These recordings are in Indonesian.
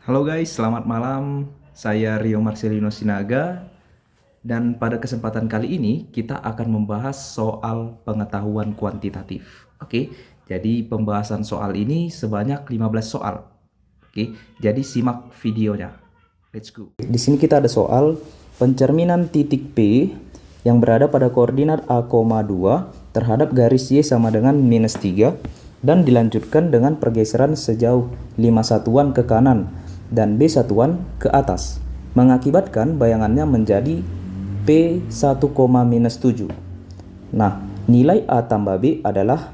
Halo guys, selamat malam. Saya Rio Marcelino Sinaga dan pada kesempatan kali ini kita akan membahas soal pengetahuan kuantitatif. Oke, jadi pembahasan soal ini sebanyak 15 soal. Oke, jadi simak videonya. Let's go. Di sini kita ada soal pencerminan titik P yang berada pada koordinat A, 2 terhadap garis Y sama dengan -3 dan dilanjutkan dengan pergeseran sejauh 5 satuan ke kanan dan B satuan ke atas, mengakibatkan bayangannya menjadi P1,-7. Nah, nilai A tambah B adalah,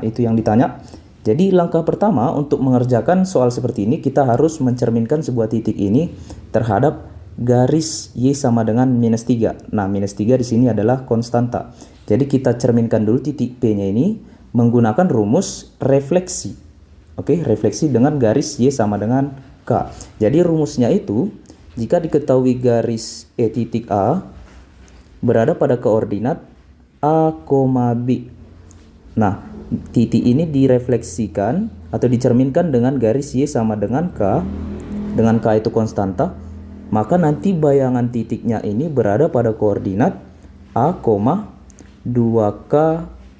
itu yang ditanya. Jadi langkah pertama untuk mengerjakan soal seperti ini, kita harus mencerminkan sebuah titik ini terhadap garis Y sama dengan -3. Nah, -3 di sini adalah konstanta. Jadi kita cerminkan dulu titik P-nya ini menggunakan rumus refleksi. Oke, refleksi dengan garis Y sama dengan K. Jadi rumusnya itu, jika diketahui garis titik A berada pada koordinat A, B. Nah, titik ini direfleksikan atau dicerminkan dengan garis Y sama dengan K. Dengan K itu konstanta, maka nanti bayangan titiknya ini berada pada koordinat A, 2K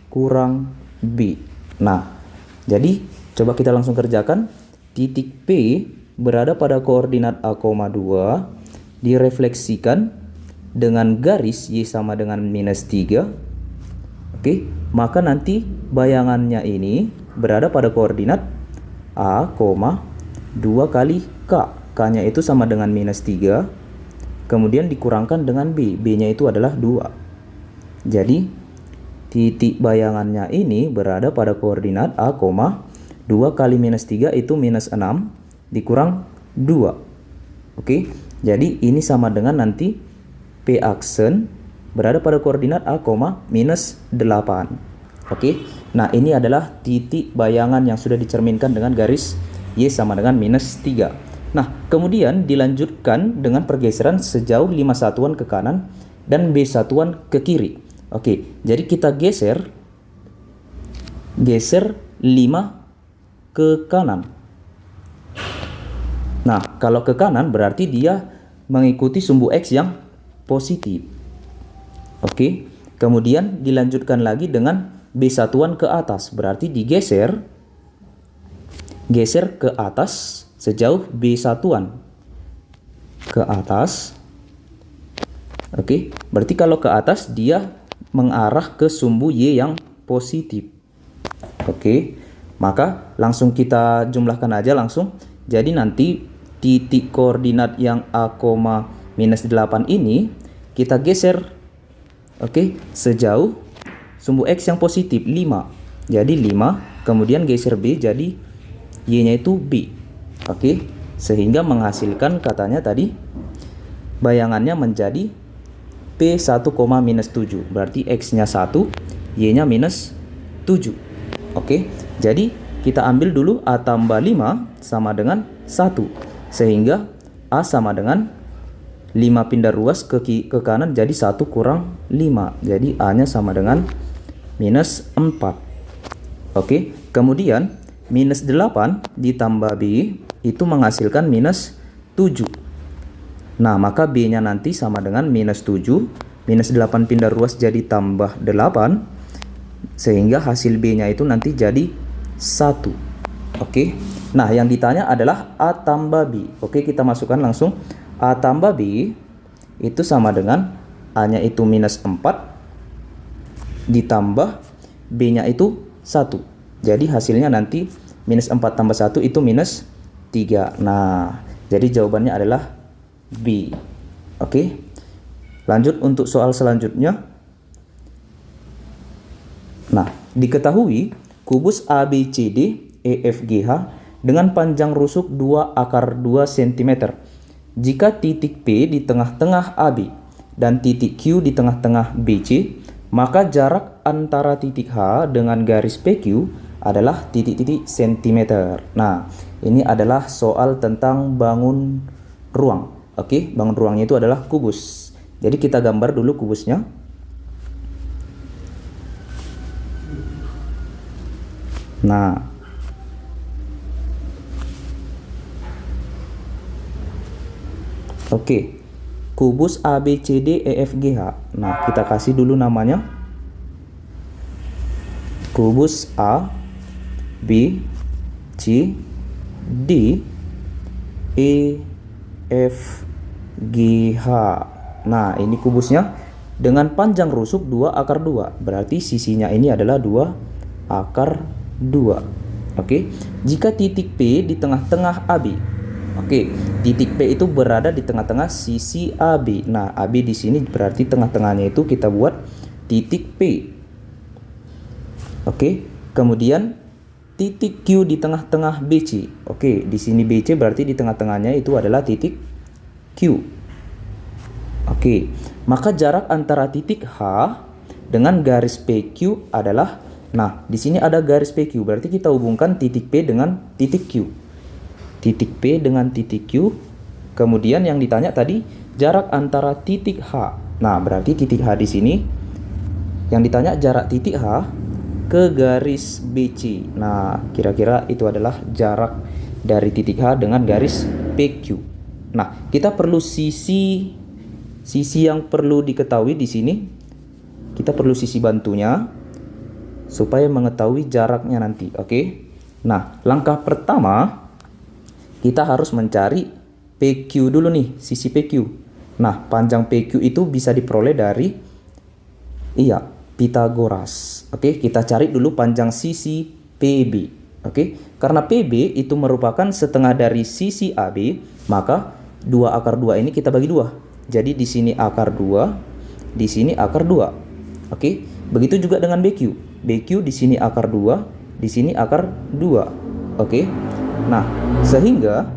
kurang B. Nah, jadi coba kita langsung kerjakan. Titik P berada pada koordinat A, 2 direfleksikan dengan garis Y sama dengan -3. Oke, maka nanti bayangannya ini berada pada koordinat A, 2 kali K. K-nya itu sama dengan -3. Kemudian dikurangkan dengan B. B-nya itu adalah 2. Jadi titik bayangannya ini berada pada koordinat A, 2 kali -3 itu -6 dikurang 2. Oke, jadi ini sama dengan nanti P aksen berada pada koordinat A, -8. Oke, nah ini adalah titik bayangan yang sudah dicerminkan dengan garis Y sama dengan -3. Nah, kemudian dilanjutkan dengan pergeseran sejauh 5 satuan ke kanan dan B satuan ke kiri. Oke, jadi kita geser 5 ke kanan. Nah, kalau ke kanan berarti dia mengikuti sumbu X yang positif. Oke, kemudian dilanjutkan lagi dengan B satuan ke atas. Berarti geser ke atas sejauh B satuan ke atas. Oke, berarti kalau ke atas dia mengarah ke sumbu Y yang positif. Oke, maka langsung kita jumlahkan aja langsung. Jadi nanti titik koordinat yang A, -8 ini kita geser sejauh sumbu X yang positif 5. Jadi 5, kemudian geser B jadi Y-nya itu B. Oke, sehingga menghasilkan katanya tadi bayangannya menjadi P1,-7. Berarti X-nya 1, Y-nya -7. Oke, jadi kita ambil dulu A tambah 5 sama dengan 1. Sehingga A sama dengan 5 pindah ruas ke kanan jadi 1 kurang 5. Jadi A-nya sama dengan -4. Oke, kemudian -8 ditambah B itu menghasilkan -7. Nah, maka B-nya nanti sama dengan -7. -8 pindah ruas jadi tambah 8. Sehingga hasil B-nya itu nanti jadi 1. Oke. Nah, yang ditanya adalah A tambah B. Oke, kita masukkan langsung. A tambah B itu sama dengan A-nya itu -4 ditambah B-nya itu 1. Jadi hasilnya nanti -4 tambah 1 itu -3. Nah, jadi jawabannya adalah B. Oke. Lanjut untuk soal selanjutnya. Nah, diketahui kubus ABCD EFGH dengan panjang rusuk 2/2 cm. Jika titik P di tengah-tengah AB dan titik Q di tengah-tengah BC, maka jarak antara titik H dengan garis PQ adalah titik-titik cm. Nah, ini adalah soal tentang bangun ruang. Oke, bangun ruangnya itu adalah kubus. Jadi kita gambar dulu kubusnya. Nah, Oke, kubus ABCDEFGH. Nah, kita kasih dulu namanya. Kubus A, B, C, D, E, F, G, H. Nah, ini kubusnya dengan panjang rusuk 2 akar 2. Berarti sisinya ini adalah 2 akar 2. Oke, jika titik P di tengah-tengah AB. Oke, titik P itu berada di tengah-tengah sisi AB. Nah, AB di sini berarti tengah-tengahnya itu kita buat titik P. Oke, kemudian titik Q di tengah-tengah BC. Oke, di sini BC berarti di tengah-tengahnya itu adalah titik Q. Oke, maka jarak antara titik H dengan garis PQ adalah, nah, di sini ada garis PQ, berarti kita hubungkan titik P dengan titik Q. Titik P dengan titik Q. Kemudian yang ditanya tadi jarak antara titik H. Nah, berarti titik H di sini yang ditanya jarak titik H ke garis BC. Nah, kira-kira itu adalah jarak dari titik H dengan garis PQ. Nah, kita perlu sisi yang perlu diketahui di sini. Kita perlu sisi bantunya supaya mengetahui jaraknya nanti. Oke. Nah, langkah pertama kita harus mencari PQ dulu nih, sisi PQ. Nah, panjang PQ itu bisa diperoleh dari Pitagoras. Oke, kita cari dulu panjang sisi PB. Oke, karena PB itu merupakan setengah dari sisi AB, maka 2 akar 2 ini kita bagi 2. Jadi di sini akar 2, di sini akar 2. Oke, begitu juga dengan BQ. BQ di sini akar 2, di sini akar 2. Oke. Nah, sehingga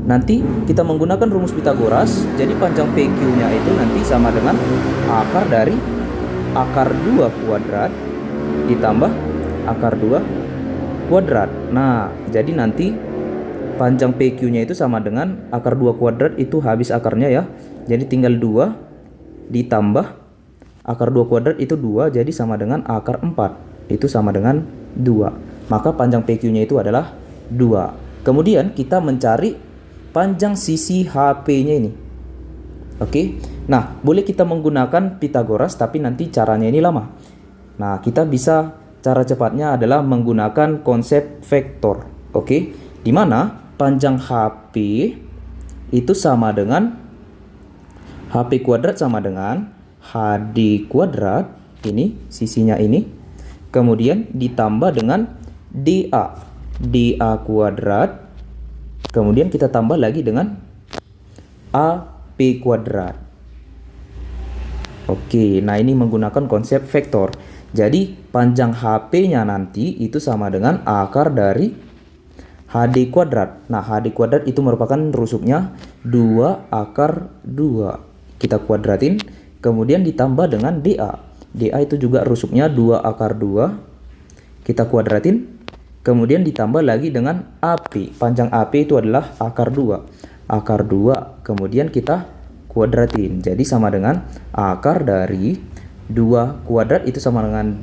nanti kita menggunakan rumus Pitagoras, jadi panjang PQ-nya itu nanti sama dengan akar dari akar 2 kuadrat ditambah akar 2 kuadrat. Nah, jadi nanti panjang PQ-nya itu sama dengan akar 2 kuadrat itu habis akarnya ya. Jadi tinggal 2 ditambah akar 2 kuadrat itu 2, jadi sama dengan akar 4. Itu sama dengan 2. Maka panjang PQ-nya itu adalah 2. Kemudian kita mencari panjang sisi HP-nya ini. Oke. Nah, boleh kita menggunakan Pitagoras, tapi nanti caranya ini lama. Nah, kita bisa, cara cepatnya adalah menggunakan konsep vektor. Oke. Di mana panjang HP itu sama dengan HP kuadrat sama dengan HD kuadrat, ini sisinya ini. Kemudian ditambah dengan DA kuadrat. Kemudian kita tambah lagi dengan AP kuadrat. Oke, nah ini menggunakan konsep vektor. Jadi panjang HP-nya nanti itu sama dengan akar dari HD kuadrat. Nah, HD kuadrat itu merupakan rusuknya 2 akar 2. Kita kuadratin, kemudian ditambah dengan DA. DA itu juga rusuknya 2 akar 2. Kita kuadratin, kemudian ditambah lagi dengan AP. Panjang AP itu adalah akar 2. Akar 2, kemudian kita kuadratin. Jadi sama dengan akar dari 2 kuadrat itu sama dengan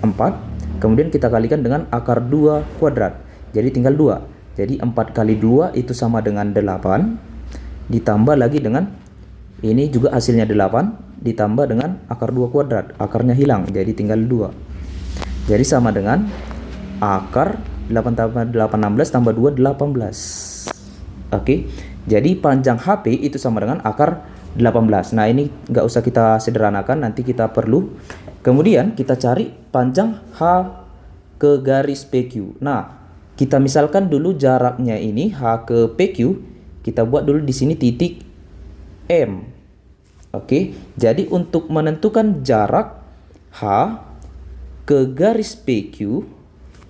4. Kemudian kita kalikan dengan akar 2 kuadrat. Jadi tinggal 2. Jadi 4 kali 2 itu sama dengan 8. Ditambah lagi dengan ini juga hasilnya 8. Ditambah dengan akar 2 kuadrat. Akarnya hilang. Jadi tinggal 2. Jadi sama dengan akar 8 tambah 8 16 tambah 2 18. Oke. Jadi panjang HP itu sama dengan akar 18. Nah, ini nggak usah kita sederhanakan, nanti kita perlu. Kemudian kita cari panjang H ke garis PQ. Nah, kita misalkan dulu jaraknya ini H ke PQ, kita buat dulu di sini titik M. Oke, jadi untuk menentukan jarak H ke garis PQ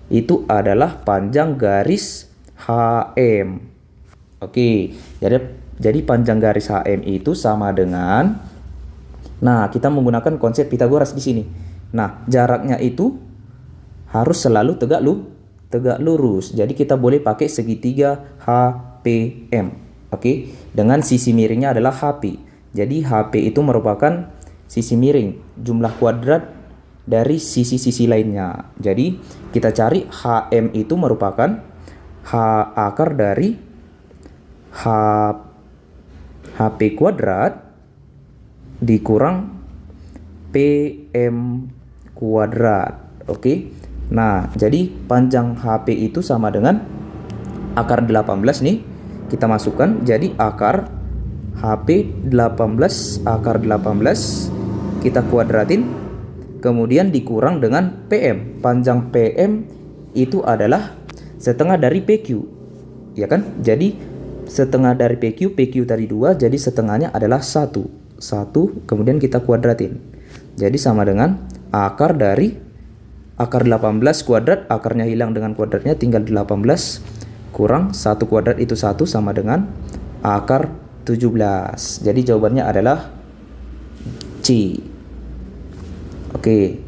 itu adalah panjang garis HM. Oke, jadi panjang garis HM itu sama dengan, nah kita menggunakan konsep Pitagoras di sini. Nah, jaraknya itu harus selalu tegak lurus. Jadi kita boleh pakai segitiga HPM. Oke, dengan sisi miringnya adalah HP. Jadi HP itu merupakan sisi miring, jumlah kuadrat dari sisi-sisi lainnya. Jadi kita cari HM itu merupakan H akar dari HP kuadrat dikurang PM kuadrat. Oke. Nah, jadi panjang HP itu sama dengan akar 18 nih. Kita masukkan, jadi akar HP 18, akar 18 kita kuadratin, kemudian dikurang dengan PM. Panjang PM itu adalah setengah dari PQ, ya kan? Jadi setengah dari PQ, PQ tadi 2, jadi setengahnya adalah 1, kemudian kita kuadratin. Jadi sama dengan akar dari akar 18 kuadrat, akarnya hilang dengan kuadratnya, tinggal 18 kurang 1 kuadrat itu 1 sama dengan akar 17. Jadi jawabannya adalah C. Oke,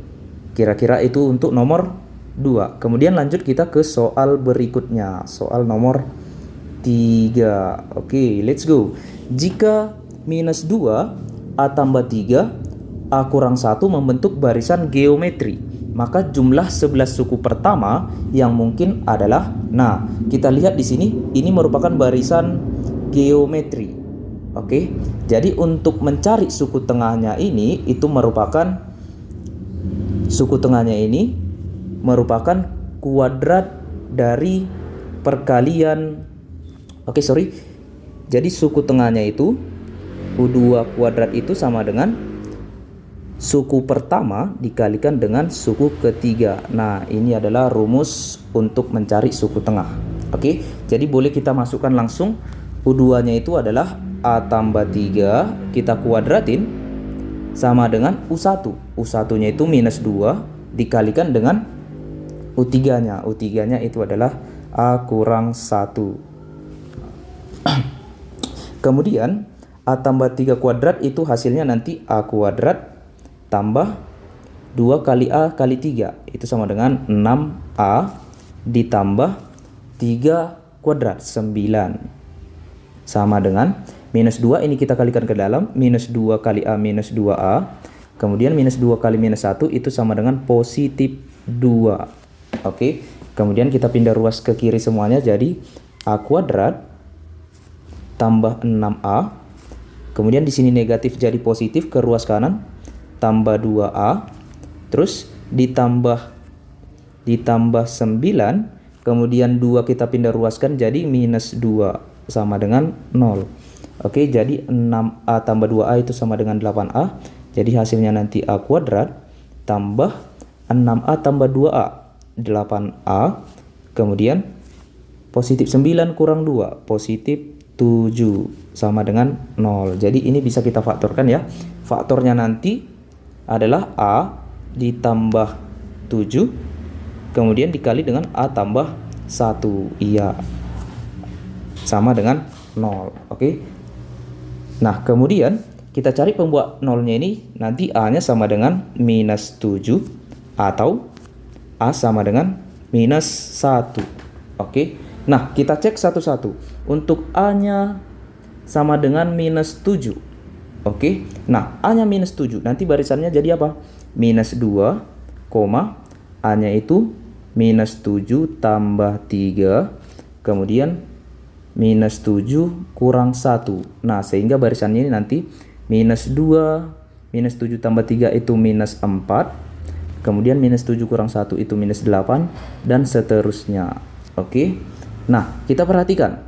kira-kira itu untuk nomor 2. Kemudian lanjut kita ke soal berikutnya, soal nomor 3. Oke, let's go. Jika minus 2 A tambah 3 A kurang 1 membentuk barisan geometri, maka jumlah 11 suku pertama yang mungkin adalah, nah, kita lihat di sini ini merupakan barisan geometri. Oke. Jadi untuk mencari suku tengahnya ini merupakan kuadrat dari perkalian. Jadi suku tengahnya itu U2 kuadrat itu sama dengan suku pertama dikalikan dengan suku ketiga. Nah, ini adalah rumus untuk mencari suku tengah. Oke, jadi boleh kita masukkan langsung. U2-nya itu adalah A tambah 3, kita kuadratin sama dengan U1. U1-nya itu minus 2 dikalikan dengan U3-nya. U3-nya itu adalah A kurang 1. Kemudian A tambah 3 kuadrat itu hasilnya nanti A kuadrat tambah 2 kali A kali 3, itu sama dengan 6A ditambah 3 kuadrat, 9, sama dengan minus 2, ini kita kalikan ke dalam, minus 2 kali A minus 2A, kemudian minus 2 kali minus 1 itu sama dengan positif 2. Oke, kemudian kita pindah ruas ke kiri semuanya, jadi A kuadrat tambah 6A, kemudian di sini negatif jadi positif ke ruas kanan, tambah 2A, terus ditambah 9, kemudian 2 kita pindah ruaskan jadi minus 2 sama dengan 0. Oke, jadi 6A tambah 2A itu sama dengan 8A, jadi hasilnya nanti A kuadrat tambah 6A tambah 2A, 8A, kemudian positif 9 kurang 2, positif 7 sama dengan 0. Jadi ini bisa kita faktorkan ya. Faktornya nanti adalah A ditambah 7 kemudian dikali dengan A tambah 1, iya, sama dengan 0. Oke. Nah, kemudian kita cari pembuat nolnya ini, nanti A nya sama dengan minus 7 atau A sama dengan minus 1. Oke. Nah, kita cek satu-satu. Untuk A nya sama dengan minus 7. Oke, nah A-nya minus 7, nanti barisannya jadi apa? Minus 2, A-nya itu minus 7 tambah 3, kemudian minus 7 kurang 1. Nah, sehingga barisannya ini nanti minus 2, minus 7 tambah 3 itu minus 4, kemudian minus 7 kurang 1 itu minus 8, dan seterusnya. Oke, nah kita perhatikan.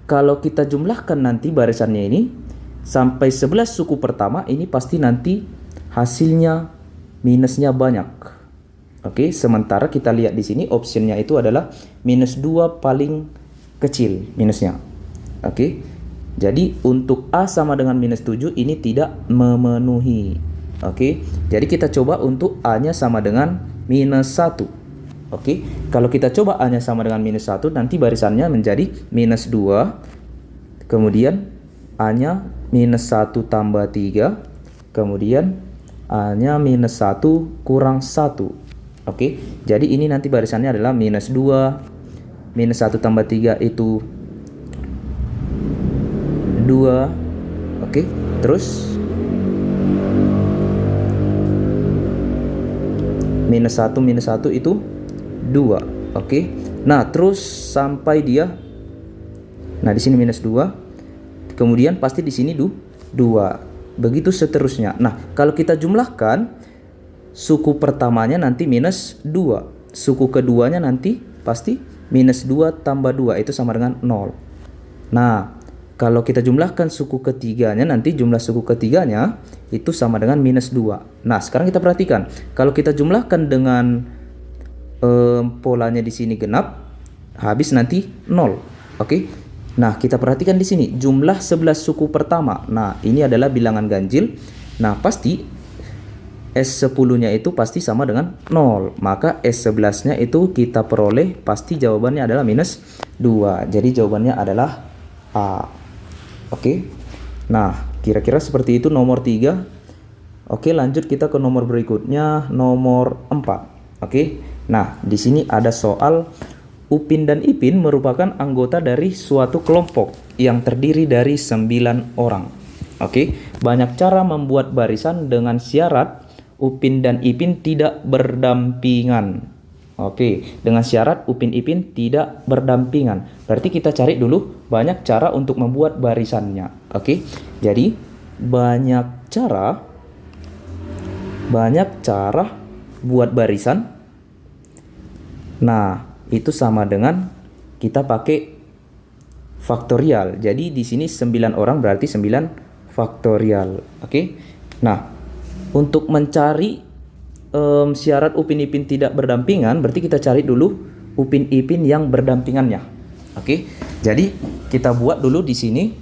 Kalau kita jumlahkan nanti barisannya ini, sampai 11 suku pertama ini pasti nanti hasilnya minusnya banyak. Oke, sementara kita lihat di sini optionnya itu adalah minus 2 paling kecil minusnya. Oke, jadi untuk A sama dengan minus 7 ini tidak memenuhi. Oke, jadi kita coba untuk A nya sama dengan minus 1. Oke, kalau kita coba A nya sama dengan minus 1, nanti barisannya menjadi minus 2, kemudian A nya minus 1 tambah 3, kemudian A nya minus 1 kurang 1. Oke, jadi ini nanti barisannya adalah minus 2, minus 1 tambah 3 itu 2. Oke, terus minus 1 itu 2. Oke, nah terus sampai dia, nah di sini minus 2, kemudian pasti di sini 2. Begitu seterusnya. Nah, kalau kita jumlahkan, suku pertamanya nanti minus 2. Suku keduanya nanti pasti minus 2 tambah 2, itu sama dengan 0. Nah, kalau kita jumlahkan suku ketiganya, nanti jumlah suku ketiganya itu sama dengan minus 2. Nah, sekarang kita perhatikan. Kalau kita jumlahkan dengan polanya di sini genap, habis nanti 0. Oke. Nah, kita perhatikan di sini jumlah 11 suku pertama. Nah, ini adalah bilangan ganjil. Nah, pasti S10-nya itu pasti sama dengan 0. Maka S11-nya itu kita peroleh pasti jawabannya adalah minus 2. Jadi jawabannya adalah A. Oke. Nah, kira-kira seperti itu nomor 3. Oke, lanjut kita ke nomor berikutnya, nomor 4. Oke. Nah, di sini ada soal Upin dan Ipin merupakan anggota dari suatu kelompok yang terdiri dari 9 orang. Oke, banyak cara membuat barisan dengan syarat Upin dan Ipin tidak berdampingan. Oke, dengan syarat Upin Ipin tidak berdampingan. Berarti kita cari dulu banyak cara untuk membuat barisannya. Oke, jadi banyak cara buat barisan. Nah, itu sama dengan kita pakai faktorial. Jadi di sini 9 orang berarti 9 faktorial. Oke. Nah, untuk mencari syarat Upin Ipin tidak berdampingan, berarti kita cari dulu Upin Ipin yang berdampingannya. Oke. Jadi kita buat dulu di sini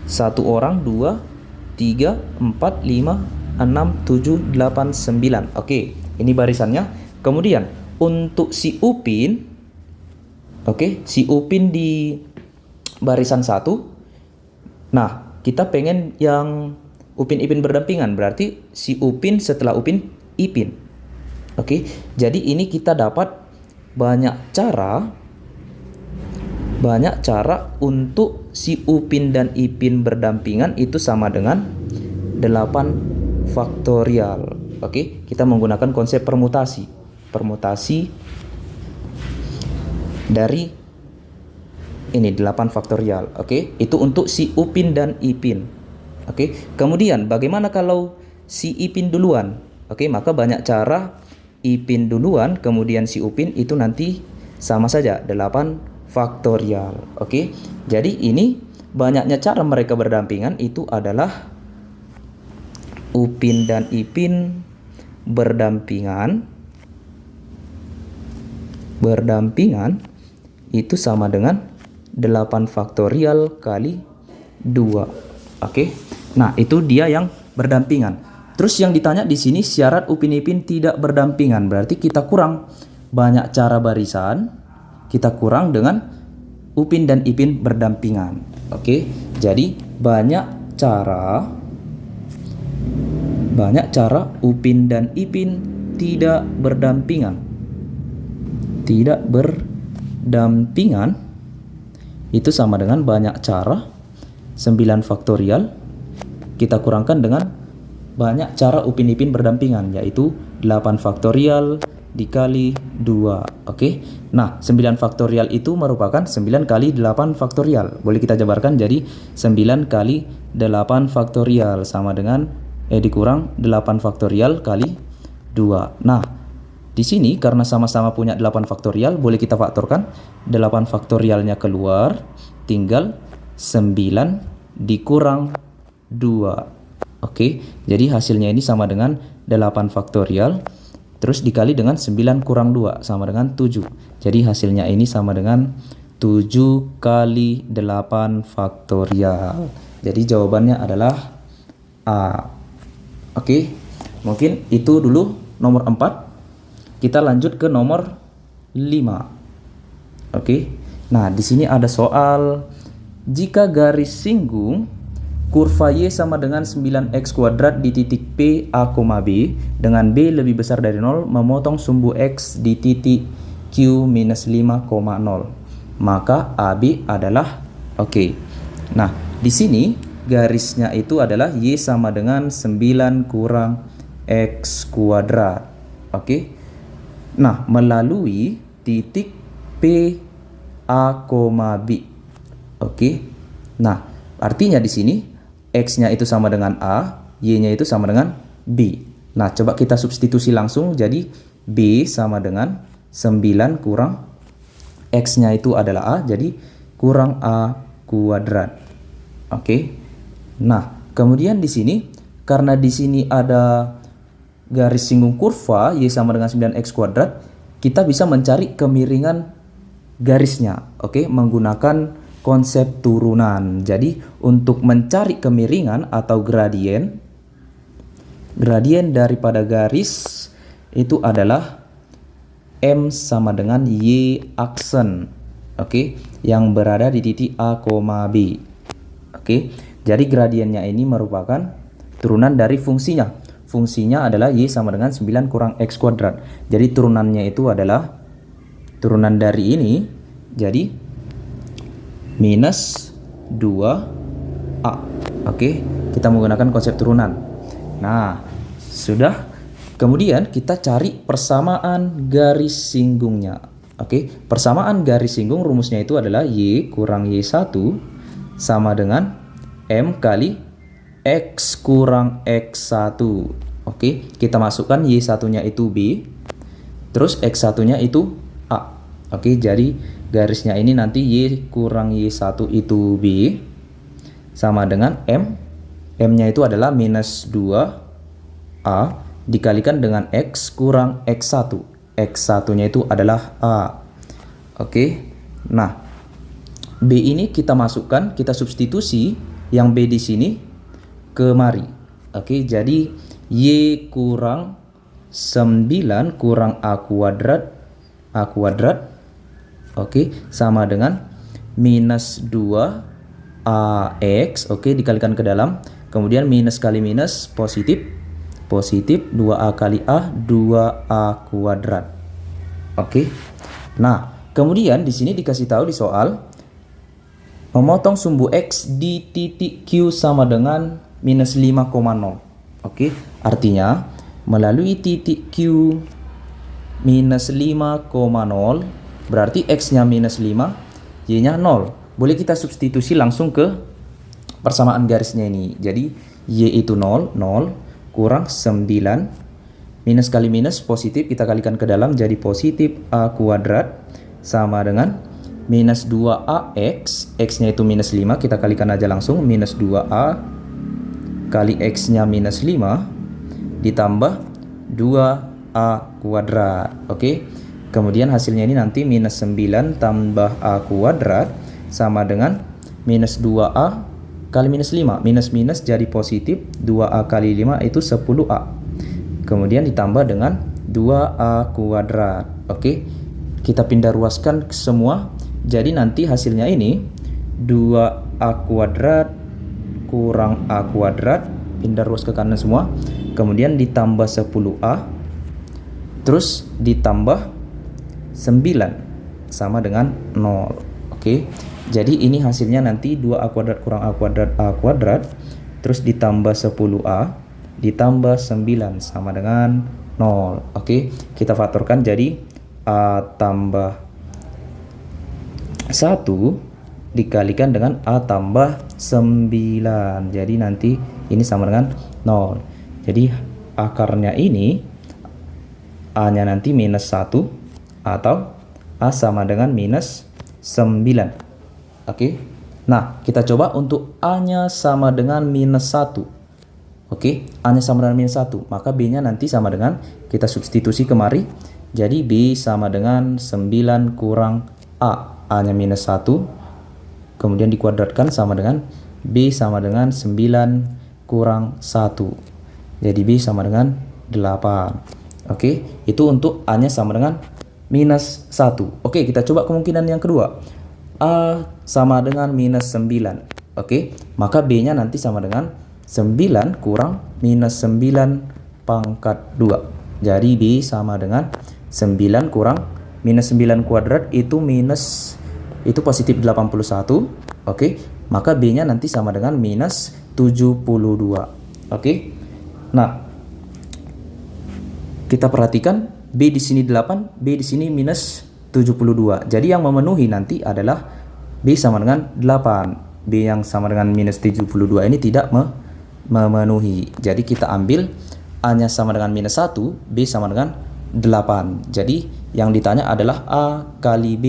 1 orang, 2, 3, 4, 5, 6, 7, 8, 9. Oke, ini barisannya. Kemudian untuk si Upin, oke, si Upin di barisan 1. Nah, kita pengen yang Upin Ipin berdampingan, berarti si Upin setelah Upin, Ipin. Oke, jadi ini kita dapat banyak cara untuk si Upin dan Ipin berdampingan itu sama dengan 8 faktorial. Oke, kita menggunakan konsep permutasi dari ini 8 faktorial. Oke, itu untuk si Upin dan Ipin. Oke, kemudian bagaimana kalau si Ipin duluan? Oke, maka banyak cara. Ipin duluan kemudian si Upin itu nanti sama saja 8 faktorial. Oke, jadi ini banyaknya cara mereka berdampingan itu adalah Upin dan Ipin berdampingan itu sama dengan 8 faktorial kali 2. Oke. Nah, itu dia yang berdampingan. Terus yang ditanya di sini syarat Upin Ipin tidak berdampingan. Berarti kita kurang banyak cara barisan, kita kurang dengan Upin dan Ipin berdampingan. Oke. Jadi banyak cara Upin dan Ipin tidak berdampingan. Tidak berdampingan itu sama dengan banyak cara 9 faktorial kita kurangkan dengan banyak cara Upin Ipin berdampingan, yaitu 8 faktorial dikali 2. Oke. Nah, 9 faktorial itu merupakan 9 kali 8 faktorial. Boleh kita jabarkan jadi 9 kali 8 faktorial sama dengan dikurang 8 faktorial kali 2. Nah, di sini karena sama-sama punya 8 faktorial, boleh kita faktorkan 8 faktorialnya keluar, tinggal 9 dikurang 2. Oke, jadi hasilnya ini sama dengan 8 faktorial, terus dikali dengan 9 kurang 2, sama dengan 7. Jadi hasilnya ini sama dengan 7 kali 8 faktorial. Jadi jawabannya adalah A. Oke, mungkin itu dulu nomor 4. Kita lanjut ke nomor 5. Oke. Nah, di sini ada soal jika garis singgung kurva Y sama dengan 9x kuadrat di titik P A, B dengan B lebih besar dari 0 memotong sumbu X di titik Q minus 5,0. Maka AB adalah oke. Nah, di sini garisnya itu adalah Y sama dengan 9 kurang X kuadrat. Oke. Nah, melalui titik P A, B. Oke. Nah, Artinya di sini X-nya itu sama dengan A, Y-nya itu sama dengan B. Nah, coba kita substitusi langsung. Jadi B sama dengan 9 kurang X-nya itu adalah A, jadi kurang A kuadrat. Oke. Nah, kemudian di sini karena di sini ada garis singgung kurva Y sama dengan 9X kuadrat, kita bisa mencari kemiringan garisnya, oke, menggunakan konsep turunan. Jadi untuk mencari kemiringan atau gradien daripada garis itu adalah M sama dengan Y aksen, oke, yang berada di titik A, B. Oke, jadi gradiennya ini merupakan turunan dari fungsinya. Fungsinya adalah Y sama dengan 9 kurang X kuadrat. Jadi turunannya itu adalah turunan dari ini, jadi minus 2A. Oke, kita menggunakan konsep turunan. Nah, sudah. Kemudian kita cari persamaan garis singgungnya. Oke, persamaan garis singgung rumusnya itu adalah Y kurang Y1 sama dengan M kali X kurang X1. Oke, kita masukkan Y1-nya itu B, terus X1-nya itu A. Oke, jadi garisnya ini nanti Y kurang Y1 itu B sama dengan M. M-nya itu adalah minus 2A dikalikan dengan X kurang X1. X1-nya itu adalah A. Oke, nah B ini kita masukkan, kita substitusi yang B di sini kemari. Oke, jadi Y kurang 9 kurang A kuadrat, oke, sama dengan minus 2AX, oke, dikalikan ke dalam, kemudian minus kali minus positif, 2A kali A, 2A kuadrat. Oke. Nah, kemudian di sini dikasih tahu di soal memotong sumbu X di titik Q sama dengan minus 5,0. Oke, artinya melalui titik Q minus 5,0 berarti X-nya minus 5, Y-nya 0. Boleh kita substitusi langsung ke persamaan garisnya ini. Jadi Y itu 0, kurang 9, minus kali minus positif, kita kalikan ke dalam jadi positif A kuadrat sama dengan minus 2AX, X-nya itu minus 5, kita kalikan aja langsung, minus 2A kali X-nya minus 5 ditambah 2A kuadrat. Oke, kemudian hasilnya ini nanti minus 9 tambah A kuadrat sama dengan minus 2A kali minus 5, minus jadi positif, 2A kali 5 itu 10A, kemudian ditambah dengan 2A kuadrat. Oke, kita pindah ruaskan semua, jadi nanti hasilnya ini 2A kuadrat kurang A kuadrat, pindah ruas ke kanan semua, kemudian ditambah 10A, terus ditambah 9 sama dengan 0. Oke, jadi ini hasilnya nanti 2A kuadrat kurang A kuadrat, terus ditambah 10A, ditambah 9 sama dengan 0. Oke, kita faktorkan jadi A tambah 1 dikalikan dengan A tambah 9. Jadi nanti ini sama dengan 0. Jadi akarnya ini A-nya nanti minus 1 atau A sama dengan minus 9. Oke. Nah, kita coba untuk A-nya sama dengan minus 1. Oke, A-nya sama dengan minus 1. Maka B-nya nanti sama dengan, kita substitusi kemari. Jadi B sama dengan 9 kurang A. A-nya minus 1. Kemudian dikuadratkan sama dengan B sama dengan 9 kurang 1. Jadi B sama dengan 8. Oke, itu untuk A-nya sama dengan minus 1. Oke, kita coba kemungkinan yang kedua. A sama dengan minus 9. Oke, maka B-nya nanti sama dengan 9 kurang minus 9 pangkat 2. Jadi B sama dengan 9 kurang minus 9 kuadrat itu minus, itu positif 81. Oke, maka B-nya nanti sama dengan minus 72. Oke, nah kita perhatikan B di sini 8, B di sini minus 72. Jadi yang memenuhi nanti adalah B sama dengan 8. B yang sama dengan minus 72 ini tidak memenuhi. Jadi kita ambil A-nya sama dengan minus 1, B sama dengan 8. Jadi yang ditanya adalah A kali B.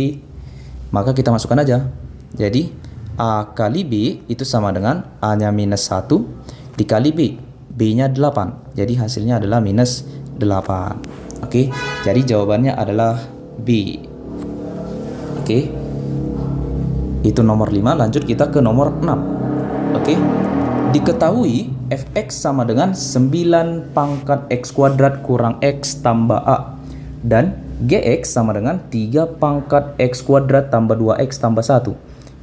Maka kita masukkan aja. Jadi A kali B itu sama dengan A-nya minus 1 dikali B. B-nya 8. Jadi hasilnya adalah minus 8. Oke, jadi jawabannya adalah B. Oke. Itu nomor 5, lanjut kita ke nomor 6. Oke. Diketahui fx sama dengan 9 pangkat x kuadrat kurang x tambah a. Dan gx sama dengan 3 pangkat x kuadrat tambah 2x tambah 1.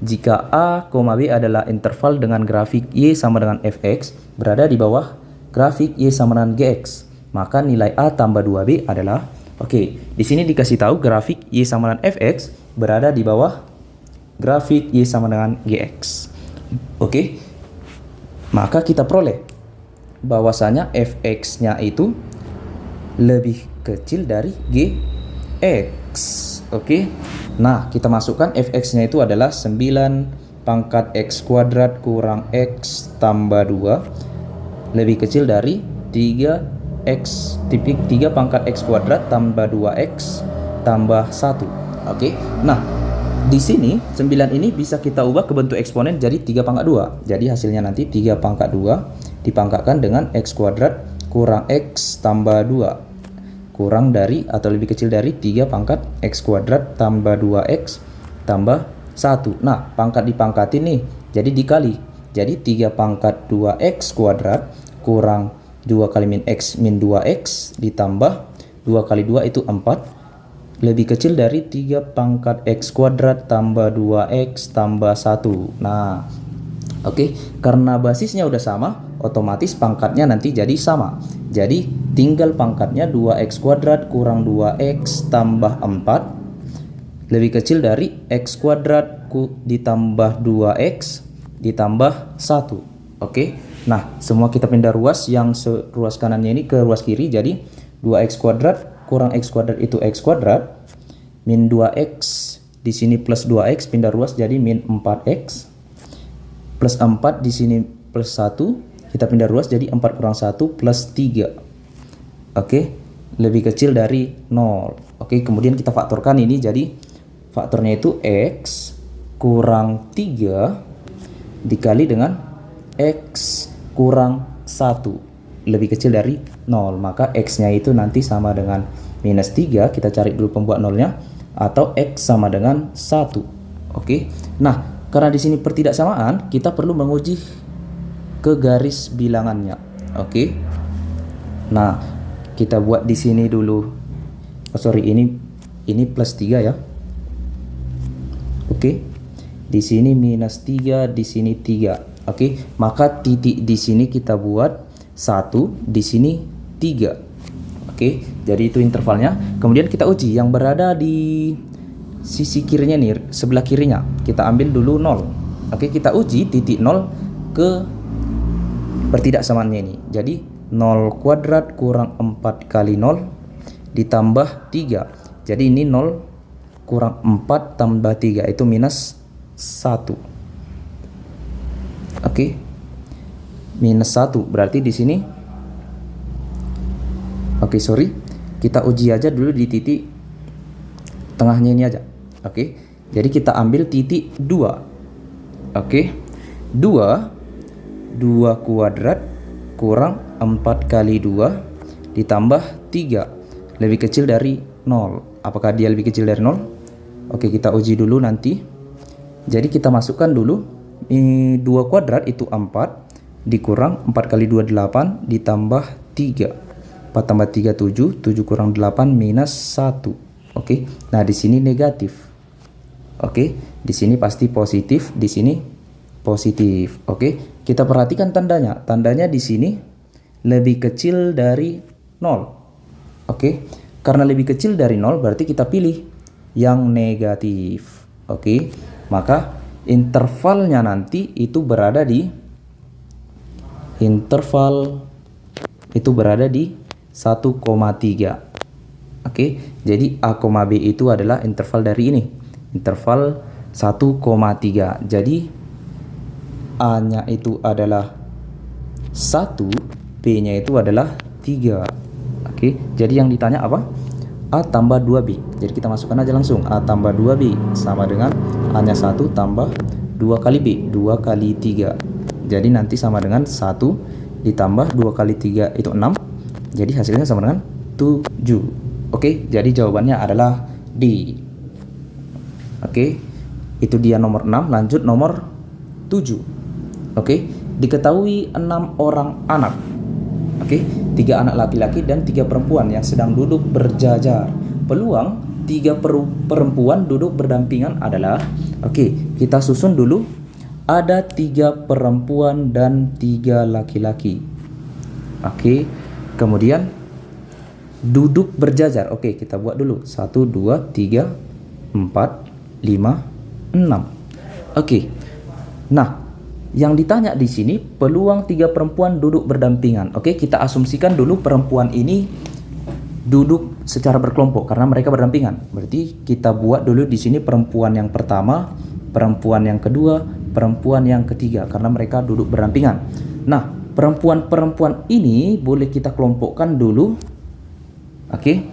Jika a, b adalah interval dengan grafik y sama dengan fx berada di bawah grafik y sama dengan gx, maka nilai a tambah 2b adalah, oke, di sini dikasih tahu grafik y sama dengan fx berada di bawah grafik y sama dengan gx. Oke. Maka kita peroleh bahwasanya fx-nya itu lebih kecil dari gx. Oke. Nah, kita masukkan fx-nya itu adalah 9 pangkat x kuadrat kurang x tambah 2 lebih kecil dari 3x tipik 3 pangkat x kuadrat tambah 2x tambah 1. Oke. Nah, di sini 9 ini bisa kita ubah ke bentuk eksponen jadi 3 pangkat 2. Jadi hasilnya nanti 3 pangkat 2 dipangkatkan dengan x kuadrat kurang x tambah 2 kurang dari atau lebih kecil dari 3 pangkat x kuadrat tambah 2x tambah 1. Nah, pangkat dipangkatin nih, jadi dikali. Jadi 3 pangkat 2x kuadrat kurang 2 kali min x min 2x ditambah 2 kali 2 itu 4 lebih kecil dari 3 pangkat x kuadrat tambah 2x tambah 1. Nah, oke, karena basisnya udah sama, otomatis pangkatnya nanti jadi sama. Jadi tinggal pangkatnya 2x kuadrat kurang 2x tambah 4 lebih kecil dari x kuadrat ditambah 2x ditambah 1. Oke. Nah, semua kita pindah ruas, yang ruas kanannya ini ke ruas kiri, jadi 2x kuadrat kurang x kuadrat itu x kuadrat min 2x di sini plus 2x pindah ruas jadi min 4x plus 4 di sini plus 1 kita pindah ruas jadi 4 kurang 1 plus 3. Oke, lebih kecil dari 0. Oke, kemudian kita faktorkan ini jadi faktornya itu x kurang 3 dikali dengan x kurang 1 lebih kecil dari 0, maka x-nya itu nanti sama dengan minus 3, kita cari dulu pembuat nolnya, atau x sama dengan 1. Oke. Nah, karena di sini pertidaksamaan, kita perlu menguji ke garis bilangannya. Oke. Nah, kita buat di sini dulu. Oh, sorry, ini plus 3 ya. Oke. Di sini minus 3, di sini 3. Oke, maka titik di sini kita buat 1, di sini 3. Oke, jadi itu intervalnya. Kemudian kita uji yang berada di sisi kirinya nih, sebelah kirinya. Kita ambil dulu 0. Oke, kita uji titik 0 ke pertidaksamaannya ini. Jadi 0 kuadrat kurang 4 kali 0 ditambah 3. Jadi ini 0 kurang 4 tambah 3 itu minus 1. Oke. Minus 1 berarti di sini. Oke, sorry, kita uji aja dulu di titik tengahnya ini aja. Oke, jadi kita ambil titik 2. Oke, 2 kuadrat kurang 4 kali 2 ditambah 3 lebih kecil dari 0. Apakah dia lebih kecil dari 0? Oke, kita uji dulu nanti. Jadi kita masukkan dulu 2 kuadrat itu 4 dikurang 4 kali 2 8 ditambah 3. 4 tambah 3 7, 7 kurang 8 minus 1. Oke. Nah, di sini negatif. Oke, di sini pasti positif, di sini positif. Oke, kita perhatikan tandanya. Tandanya di sini lebih kecil dari 0. Oke. Karena lebih kecil dari 0 berarti kita pilih yang negatif. Oke. Maka intervalnya nanti itu berada di 1,3. Oke, jadi A, B itu adalah interval dari ini. Interval 1,3. Jadi A-nya itu adalah 1, B-nya itu adalah 3. Oke, jadi yang ditanya apa? A tambah 2B. Jadi kita masukkan aja langsung. A tambah 2B sama dengan A-nya 1 tambah 2 kali B, 2 kali 3. Jadi nanti sama dengan 1 ditambah 2 kali 3 itu 6. Jadi hasilnya sama dengan 7. Oke, jadi jawabannya adalah D. Oke, itu dia nomor 6. Lanjut nomor 7. Oke, diketahui 6 orang anak. Oke, 3 anak laki-laki dan 3 perempuan yang sedang duduk berjajar. Peluang 3 perempuan duduk berdampingan adalah, oke, kita susun dulu. Ada 3 perempuan dan 3 laki-laki. Oke, kemudian duduk berjajar. Oke, kita buat dulu. 1, 2, 3, 4, 5, 6. Oke. Nah, yang ditanya di sini peluang 3 perempuan duduk berdampingan. Oke, kita asumsikan dulu perempuan ini duduk secara berkelompok karena mereka berdampingan. Berarti kita buat dulu di sini perempuan yang pertama, perempuan yang kedua, perempuan yang ketiga karena mereka duduk berdampingan. Nah, perempuan-perempuan ini boleh kita kelompokkan dulu. Oke.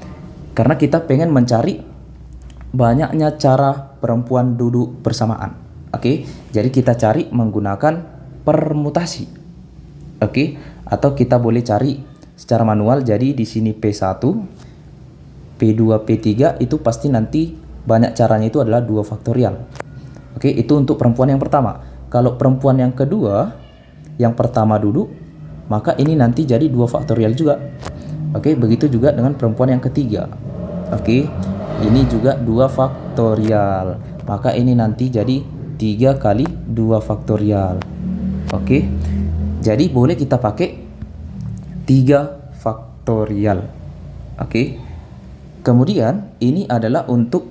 Karena kita pengen mencari banyaknya cara perempuan duduk bersamaan. Oke, jadi kita cari menggunakan permutasi. Oke, atau kita boleh cari secara manual. Jadi di sini P1, P2, P3 itu pasti nanti banyak caranya itu adalah 2 faktorial. Oke, itu untuk perempuan yang pertama. Kalau perempuan yang kedua, yang pertama duduk, maka ini nanti jadi 2 faktorial juga. Oke, begitu juga dengan perempuan yang ketiga. Oke, ini juga 2 faktorial. Maka ini nanti jadi 3 kali 2 faktorial. Oke, jadi boleh kita pakai 3 faktorial. Oke, kemudian ini adalah untuk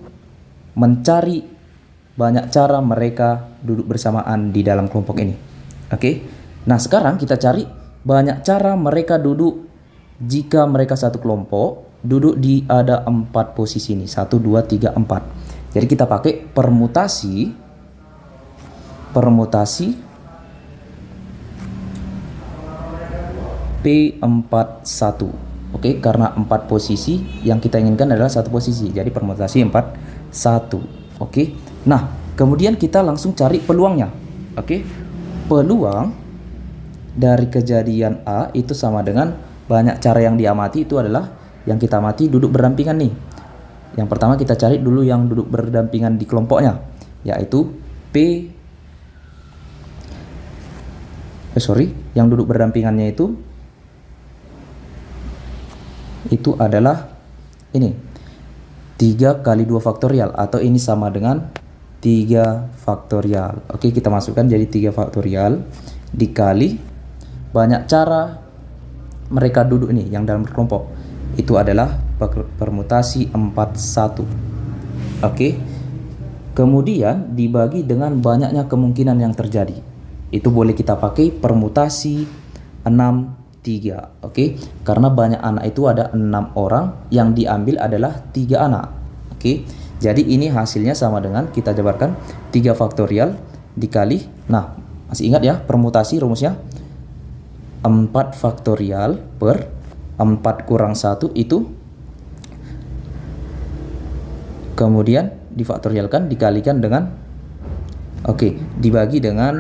mencari banyak cara mereka duduk bersamaan di dalam kelompok ini. Oke, nah sekarang kita cari banyak cara mereka duduk jika mereka satu kelompok duduk di ada 4 posisi ini. 1, 2, 3, 4. Jadi kita pakai permutasi P41. Oke, karena 4 posisi yang kita inginkan adalah 1 posisi. Jadi permutasi 41. Oke. Nah, kemudian kita langsung cari peluangnya. Oke. Peluang dari kejadian A itu sama dengan banyak cara yang diamati itu adalah yang kita amati duduk berdampingan nih. Yang pertama kita cari dulu yang duduk berdampingan di kelompoknya, yaitu yang duduk berdampingannya itu adalah ini 3 kali 2 faktorial, atau ini sama dengan 3 faktorial. Oke, kita masukkan jadi 3 faktorial dikali banyak cara mereka duduk ini yang dalam kelompok. Itu adalah permutasi 41. Oke. Kemudian dibagi dengan banyaknya kemungkinan yang terjadi. Itu boleh kita pakai permutasi 63. Oke. Karena banyak anak itu ada 6 orang, yang diambil adalah 3 anak. Oke. Jadi ini hasilnya sama dengan kita jabarkan 3 faktorial dikali, nah masih ingat ya permutasi rumusnya? 4 faktorial per 4 kurang 1 itu, kemudian difaktorialkan dikalikan dengan, oke, dibagi dengan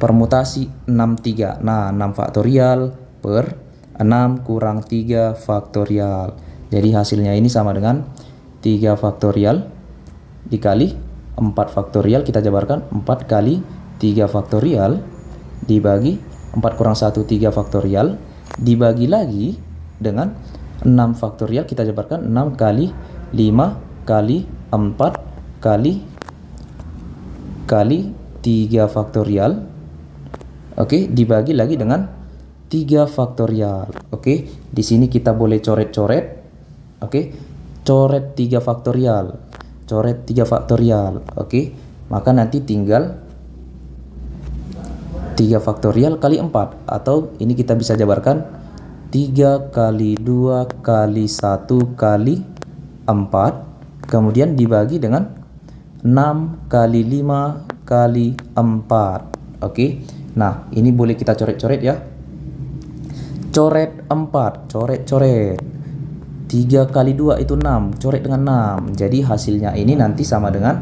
permutasi 63. Nah, 6 faktorial per 6 kurang 3 faktorial. Jadi hasilnya ini sama dengan 3 faktorial dikali 4 faktorial, kita jabarkan 4 kali 3 faktorial dibagi 4 kurang 1 3 faktorial dibagi lagi dengan 6 faktorial, kita jabarkan 6 kali 5 kali 4 kali 3 faktorial. Oke, dibagi lagi dengan 3 faktorial. Oke, di sini kita boleh coret-coret. Oke, coret 3 faktorial. Coret 3 faktorial. Oke, maka nanti tinggal 3 faktorial kali 4, atau ini kita bisa jabarkan 3 kali 2 kali 1 kali 4, kemudian dibagi dengan 6 kali 5 kali 4. Oke. Nah, ini boleh kita coret-coret ya. Coret 4, coret-coret. 3 kali 2 itu 6, coret dengan 6. Jadi hasilnya ini nanti sama dengan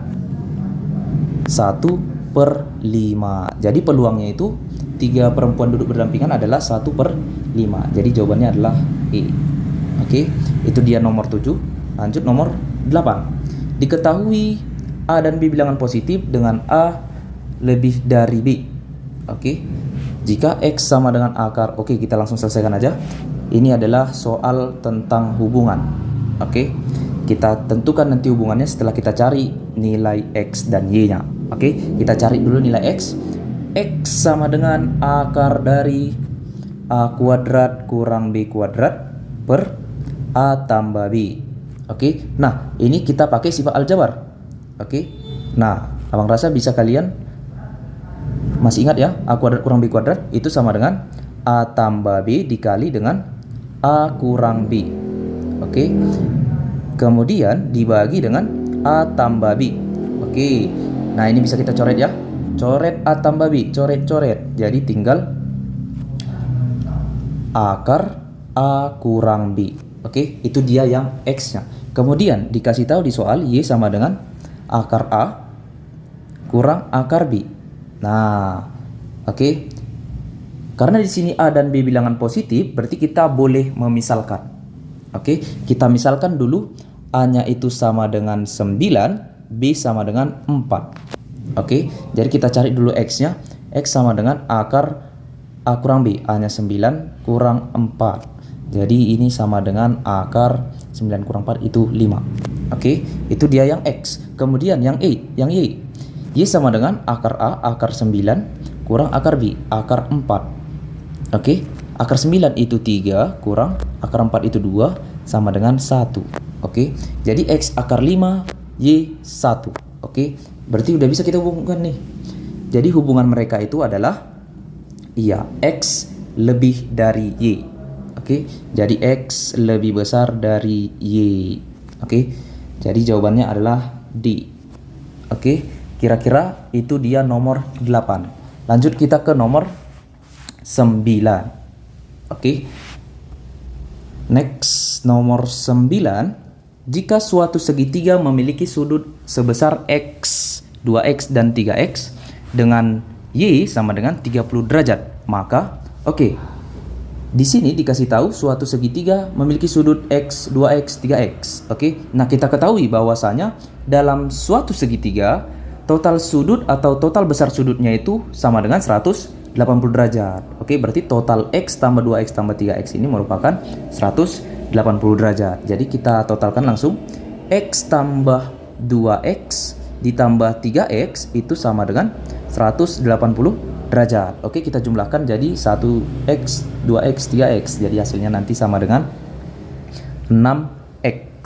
1/5. Jadi peluangnya itu 3 perempuan duduk berdampingan adalah 1/5. Jadi jawabannya adalah E. Oke, itu dia nomor 7. Lanjut nomor 8. Diketahui A dan B bilangan positif dengan A lebih dari B. Oke. Jika X sama dengan akar, oke, kita langsung selesaikan aja. Ini adalah soal tentang hubungan. Oke. Kita tentukan nanti hubungannya setelah kita cari nilai X dan Y-nya. Oke, kita cari dulu nilai X. X sama dengan akar dari A kuadrat kurang B kuadrat per A tambah B. Oke, nah ini kita pakai sifat aljabar. Oke, nah abang rasa bisa kalian masih ingat ya, A kuadrat kurang B kuadrat itu sama dengan A tambah B dikali dengan A kurang B. Oke, kemudian dibagi dengan A tambah B. Oke, nah ini bisa kita coret ya. Coret A tambah B, coret-coret. Jadi tinggal akar A kurang B. Oke, itu dia yang X-nya. Kemudian dikasih tahu di soal Y sama dengan akar A kurang akar B. Nah, oke. Karena di sini A dan B bilangan positif, berarti kita boleh memisalkan. Oke, kita misalkan dulu A-nya itu sama dengan 9, B sama dengan 4. Oke, jadi kita cari dulu X-nya. X sama dengan akar A kurang B, A-nya 9 kurang 4. Jadi ini sama dengan akar 9 kurang 4 itu 5. Oke, itu dia yang X. Kemudian yang Y, Y sama dengan akar A, akar 9 kurang akar B, akar 4. Oke, akar 9 itu 3 kurang akar 4 itu 2 sama dengan 1. Oke, jadi X akar 5, Y 1. Oke, berarti udah bisa kita hubungkan nih. Jadi hubungan mereka itu adalah X lebih dari Y. Oke, jadi X lebih besar dari Y. Oke, jadi jawabannya adalah D. Oke, kira-kira itu dia nomor 8. Lanjut kita ke nomor 9. Oke, next nomor 9. Jika suatu segitiga memiliki sudut sebesar X, 2X dan 3X dengan Y sama dengan 30 derajat, maka di sini dikasih tahu suatu segitiga memiliki sudut X, 2X, 3X. Oke, nah kita ketahui bahwasanya dalam suatu segitiga total sudut atau total besar sudutnya itu sama dengan 180 derajat. Oke, berarti total X tambah 2X tambah 3X ini merupakan 180 derajat. Jadi kita totalkan langsung. X tambah 2X ditambah 3X itu sama dengan 180 derajat. Oke, kita jumlahkan jadi 1X, 2X, 3X. Jadi hasilnya nanti sama dengan 6X.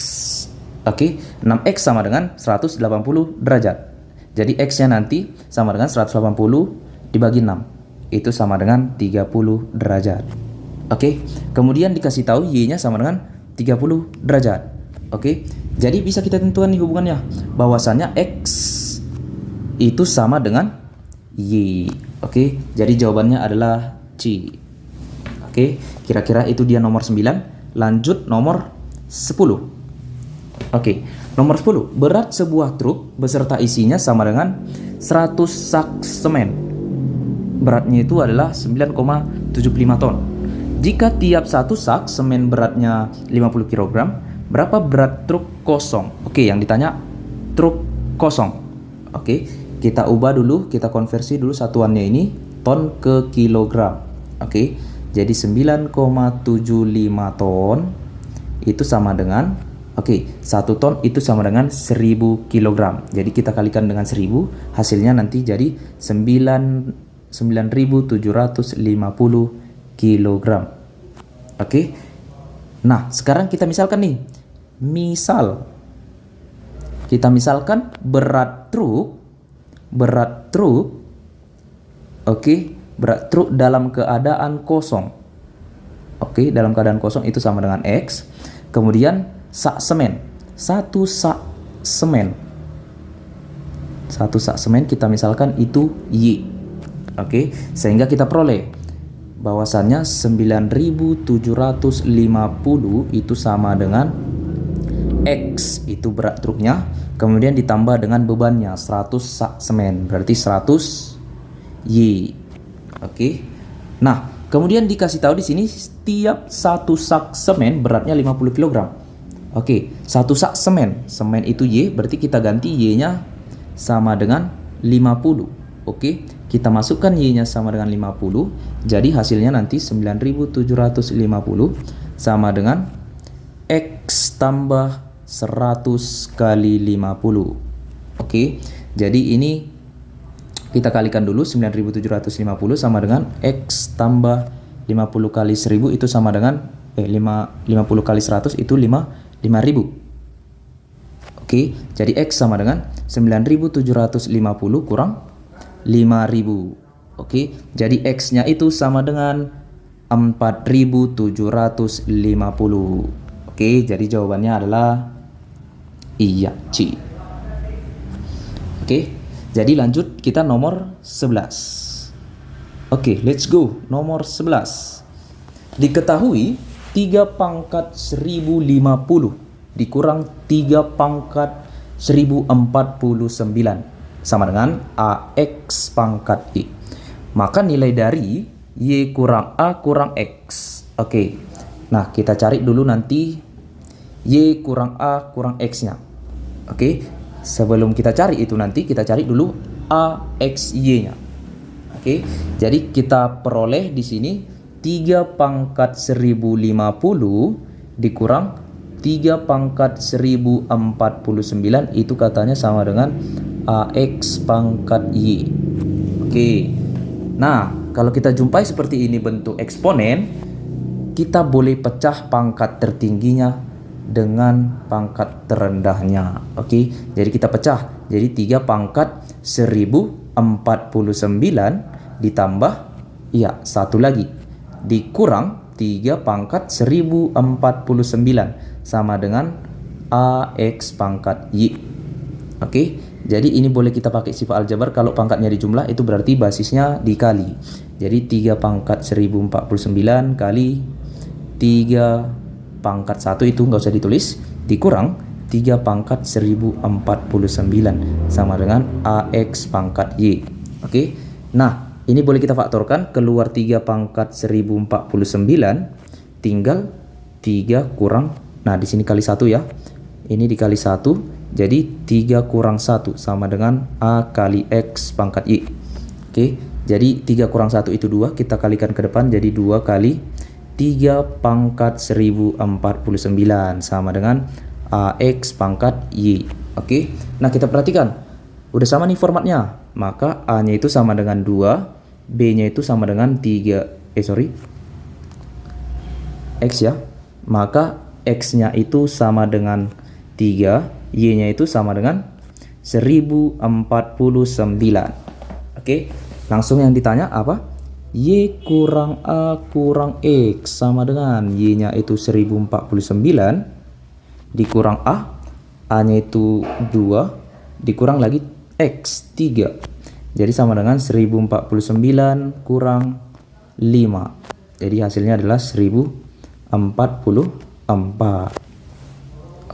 Oke, 6X sama dengan 180 derajat. Jadi X-nya nanti sama dengan 180 dibagi 6. Itu sama dengan 30 derajat. Oke, kemudian dikasih tahu Y-nya sama dengan 30 derajat. Oke, jadi bisa kita tentukan nih hubungannya. Bahwasanya X itu sama dengan Y. Oke, jadi jawabannya adalah C. Oke, kira-kira itu dia nomor 9. Lanjut nomor 10. Oke, nomor 10. Berat sebuah truk beserta isinya sama dengan 100 sak semen. Beratnya itu adalah 9,75 ton. Jika tiap satu sak semen beratnya 50 kg, berapa berat truk kosong? Oke, yang ditanya truk kosong. Oke, kita ubah dulu, kita konversi dulu satuannya ini ton ke kilogram. Oke, jadi 9,75 ton itu sama dengan, satu ton itu sama dengan 1000 kg. Jadi kita kalikan dengan 1000, hasilnya nanti jadi 9.750 kg. Oke, nah sekarang kita misalkan nih, kita misalkan berat truk, berat truk dalam keadaan kosong. Dalam keadaan kosong itu sama dengan X. Kemudian sak semen, satu sak semen kita misalkan itu Y. Oke, sehingga kita peroleh bahwasannya 9.750 itu sama dengan X, itu berat truknya, kemudian ditambah dengan bebannya 100 sak semen, berarti 100 Y. Oke. Nah, kemudian dikasih tahu di sini setiap satu sak semen beratnya 50 kg. Oke, satu sak semen, semen itu Y, berarti kita ganti Y-nya sama dengan 50. Oke, kita masukkan Y-nya sama dengan 50, jadi hasilnya nanti 9.750 sama dengan X tambah 100 kali 50. Oke, jadi ini kita kalikan dulu, 9.750 sama dengan X tambah 50 kali 1000 itu sama dengan 50 kali 100 itu 5.000. Oke, jadi X sama dengan 9.750 kurang 5.000. Oke, jadi X-nya itu sama dengan 4.750. Oke, jadi jawabannya adalah iya, C. Oke, jadi lanjut kita nomor 11. Oke, let's go. Nomor 11. Diketahui 3 pangkat 1050 dikurang 3 pangkat 1049 sama dengan AX pangkat Y. Maka nilai dari Y kurang A kurang X. Oke, nah kita cari dulu nanti Y kurang A kurang X-nya. Oke, sebelum kita cari itu nanti kita cari dulu AX Y-nya. Oke, jadi kita peroleh di sini 3 pangkat 1050 dikurang 3 pangkat 1049 itu katanya sama dengan AX pangkat Y. Oke, nah kalau kita jumpai seperti ini bentuk eksponen, kita boleh pecah pangkat tertingginya dengan pangkat terendahnya. Oke, jadi kita pecah. Jadi 3 pangkat 1049 ditambah satu lagi dikurang 3 pangkat 1049 sama dengan AX pangkat Y. Oke, jadi ini boleh kita pakai sifat aljabar. Kalau pangkatnya dijumlah itu berarti basisnya dikali. Jadi 3 pangkat 1049 kali 3 pangkat 1 itu nggak usah ditulis, dikurang 3 pangkat 1049 sama dengan AX pangkat Y. Oke, nah ini boleh kita faktorkan, keluar 3 pangkat 1049 tinggal 3 kurang, nah di sini kali 1 ya, ini dikali 1, jadi 3 kurang 1 sama dengan A kali X pangkat Y. Oke, jadi 3 kurang 1 itu 2, kita kalikan ke depan jadi 2 kali 3 pangkat 1049 sama dengan AX pangkat Y. Oke, nah kita perhatikan udah sama nih formatnya, maka A nya itu sama dengan 2, B nya itu sama dengan 3 X ya, maka X nya itu sama dengan 3, Y nya itu sama dengan 1049. Oke, langsung yang ditanya apa? Y kurang A kurang X sama dengan Y nya itu 1049 dikurang A nya itu 2 dikurang lagi X 3, jadi sama dengan 1049 kurang 5, jadi hasilnya adalah 1044.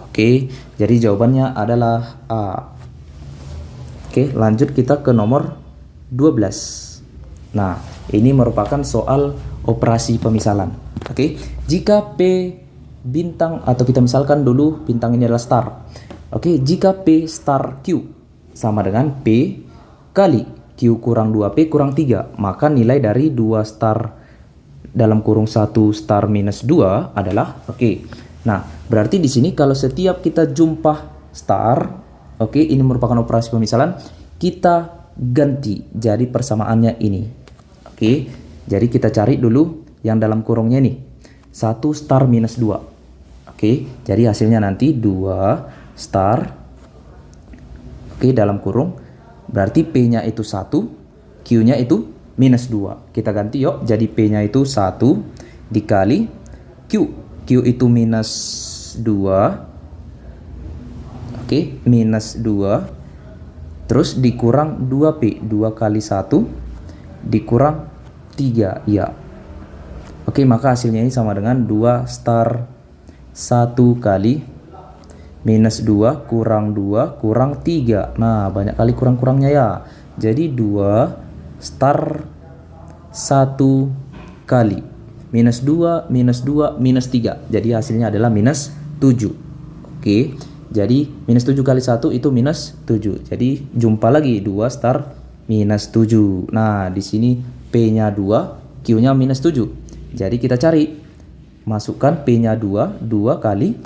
Oke, jadi jawabannya adalah A. Oke, lanjut kita ke nomor 12. Nah, ini merupakan soal operasi pemisalan. Oke, jika P bintang, atau kita misalkan dulu bintang ini adalah star. Oke, jika P star Q sama dengan P kali Q kurang 2P kurang 3, maka nilai dari 2 star dalam kurung 1 star minus 2 adalah, oke. Nah, berarti di sini kalau setiap kita jumpa star, oke, ini merupakan operasi pemisalan, kita ganti jadi persamaannya ini. Oke, jadi kita cari dulu yang dalam kurungnya nih, 1 star minus 2. Oke, jadi hasilnya nanti 2 star, oke, dalam kurung, berarti P nya itu 1, Q nya itu minus 2. Kita ganti yuk, jadi P nya itu 1 dikali Q, Q itu minus 2, oke, minus 2, terus dikurang 2P, 2 kali 1 dikurang 3, ya. Oke, maka hasilnya ini sama dengan 2 star 1 kali minus 2 kurang 3. Nah, banyak kali kurang-kurangnya ya. Jadi 2 star 1 kali minus 2 minus 2 minus 3. Jadi hasilnya adalah minus 7. Oke, jadi minus 7 kali 1 itu minus 7. Jadi jumpa lagi 2 star minus 7. Nah, di sini P-nya 2, Q-nya minus 7. Jadi kita cari, masukkan P-nya 2, 2 kali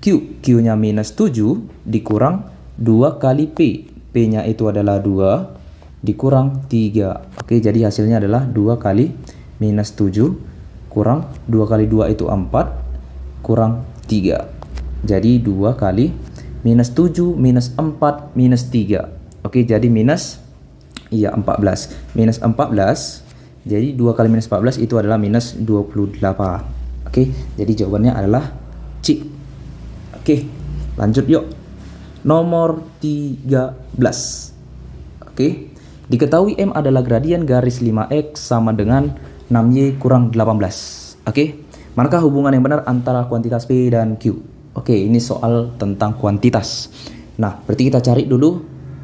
Q. Q-nya minus 7 dikurang 2 kali P. P-nya itu adalah 2 dikurang 3. Oke, jadi hasilnya adalah 2 kali minus 7 kurang 2 kali 2 itu 4 kurang 3. Jadi 2 kali minus 7 minus 4 minus 3. Oke, jadi minus 14. Minus 14. Jadi 2 kali minus 14 itu adalah minus 28. Oke, jadi jawabannya adalah C. Oke, lanjut yuk. Nomor 13. Oke, diketahui M adalah gradien garis 5x sama dengan 6y kurang 18. Oke, manakah hubungan yang benar antara kuantitas P dan Q? Oke, ini soal tentang kuantitas. Nah, berarti kita cari dulu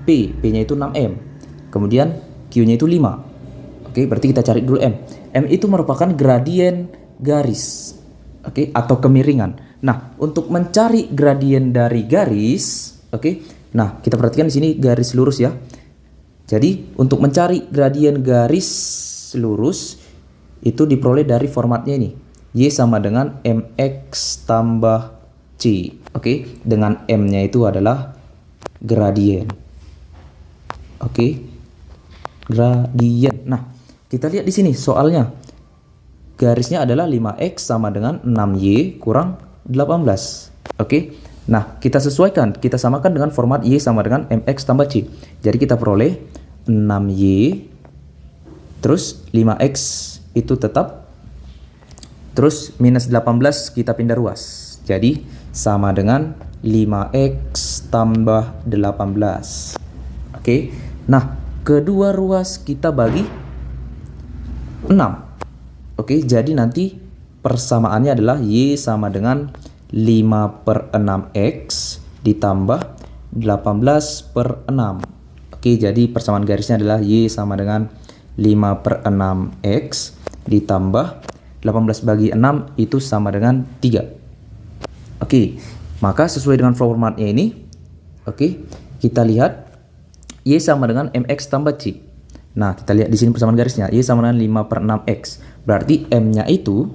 P. P-nya itu 6M. Kemudian Q-nya itu 5. Oke, berarti kita cari dulu M. M itu merupakan gradien garis. Oke, atau kemiringan. Nah, untuk mencari gradien dari garis, oke. Nah, kita perhatikan di sini garis lurus ya. Jadi, untuk mencari gradien garis lurus itu diperoleh dari formatnya ini. Y sama dengan mx tambah c. Oke, dengan M-nya itu adalah gradien. Oke. Gradien. Nah, kita lihat di sini soalnya. Garisnya adalah 5x sama dengan 6y kurang 18. Oke. Nah, kita sesuaikan, kita samakan dengan format y sama dengan mx tambah c. Jadi kita peroleh 6y terus 5x itu tetap, terus minus 18 kita pindah ruas. Jadi sama dengan 5x tambah 18. Oke. Nah, kedua ruas kita bagi 6. Oke, jadi nanti persamaannya adalah Y sama dengan 5/6x ditambah 18/6. Oke, jadi persamaan garisnya adalah Y sama dengan 5/6x ditambah 18 bagi 6 itu sama dengan 3. Oke, maka sesuai dengan formatnya ini, oke, kita lihat Y sama dengan mx tambah c. Nah, kita lihat di sini persamaan garisnya. Y sama dengan 5/6x. Berarti M-nya itu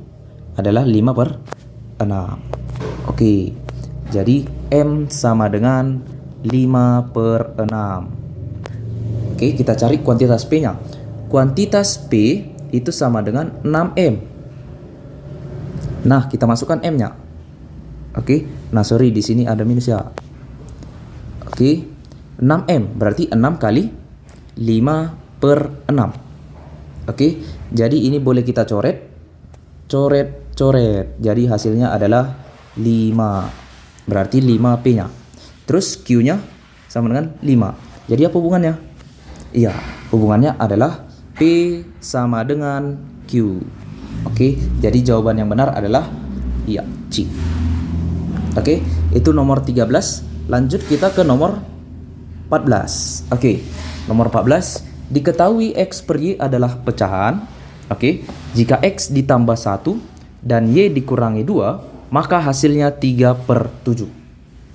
adalah 5/6. Oke. Jadi M sama dengan 5/6. Oke, kita cari kuantitas P-nya. Kuantitas P itu sama dengan 6M. Nah, kita masukkan M-nya. Oke. Nah, sorry di sini ada minus ya. Oke. 6M berarti 6 kali 5/6. Oke, jadi ini boleh kita coret. Jadi hasilnya adalah 5. Berarti 5P-nya. Terus Q-nya sama dengan 5. Jadi apa hubungannya? Iya, hubungannya adalah P sama dengan Q. Oke, jadi jawaban yang benar adalah iya, C. Oke, itu nomor 13. Lanjut kita ke nomor 14. Oke, nomor 14. Diketahui X per Y adalah pecahan. Oke, jika X ditambah 1 dan Y dikurangi 2, maka hasilnya 3/7.